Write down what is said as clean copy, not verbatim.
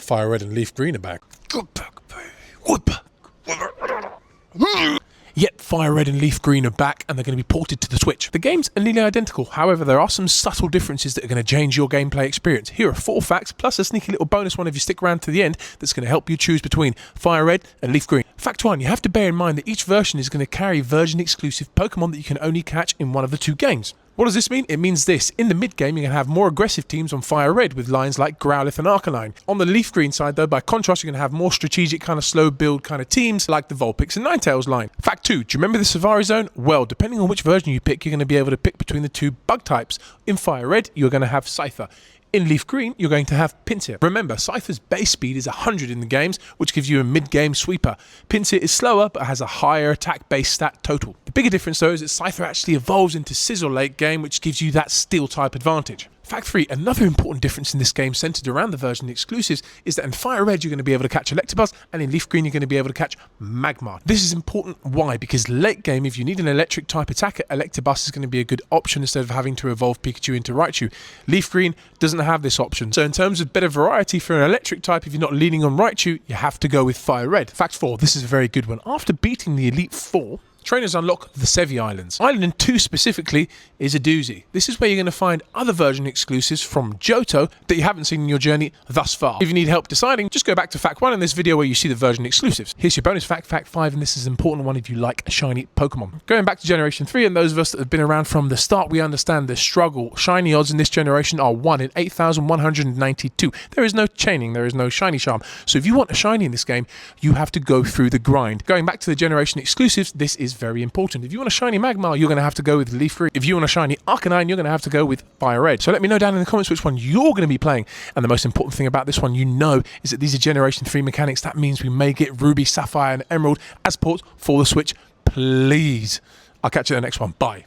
FireRed and LeafGreen are back. Yep, FireRed and LeafGreen are back and they're going to be ported to the Switch. The games are nearly identical, however there are some subtle differences that are going to change your gameplay experience. Here are 4 facts plus a sneaky little bonus one if you stick around to the end that's going to help you choose between FireRed and LeafGreen. Fact 1, you have to bear in mind that each version is going to carry version exclusive Pokemon that you can only catch in one of the 2 games. What does this mean? It means this. In the mid-game, you're going to have more aggressive teams on FireRed with lines like Growlithe and Arcanine. On the LeafGreen side, though, by contrast, you're going to have more strategic kind of slow build kind of teams like the Vulpix and Ninetales line. Fact 2, do you remember the Sevii Zone? Well, depending on which version you pick, you're going to be able to pick between the 2 bug types. In FireRed, you're going to have Scyther. In LeafGreen, you're going to have Pinsir. Remember, Scyther's base speed is 100 in the games, which gives you a mid-game sweeper. Pinsir is slower, but has a higher attack base stat total. The bigger difference, though, is that Scyther actually evolves into Sizzle late game, which gives you that Steel-type advantage. Fact 3, another important difference in this game centered around the version exclusives is that in FireRed you're going to be able to catch Electabuzz and in LeafGreen you're going to be able to catch Magmar. This is important. Why? Because late game, if you need an electric type attacker, Electabuzz is going to be a good option instead of having to evolve Pikachu into Raichu. LeafGreen doesn't have this option. So in terms of better variety for an electric type, if you're not leaning on Raichu, you have to go with FireRed. Fact 4, this is a very good one. After beating the Elite Four, trainers unlock the Sevii Islands. Island 2 specifically is a doozy. This is where you're going to find other version exclusives from Johto that you haven't seen in your journey thus far. If you need help deciding, just go back to Fact 1 in this video where you see the version exclusives. Here's your bonus fact, Fact 5, and this is an important one if you like shiny Pokemon. Going back to Generation 3, and those of us that have been around from the start, we understand the struggle. Shiny odds in this generation are 1 in 8,192. There is no chaining, there is no shiny charm. So if you want a shiny in this game, you have to go through the grind. Going back to the generation exclusives, this is very important. If you want a shiny Magmar, you're going to have to go with LeafGreen. If you want a shiny Arcanine, you're going to have to go with FireRed. So let me know down in the comments which one you're going to be playing. And the most important thing about this one, you know, is that these are Generation 3 mechanics. That means we may get Ruby, Sapphire, and Emerald as ports for the Switch. Please. I'll catch you in the next one. Bye.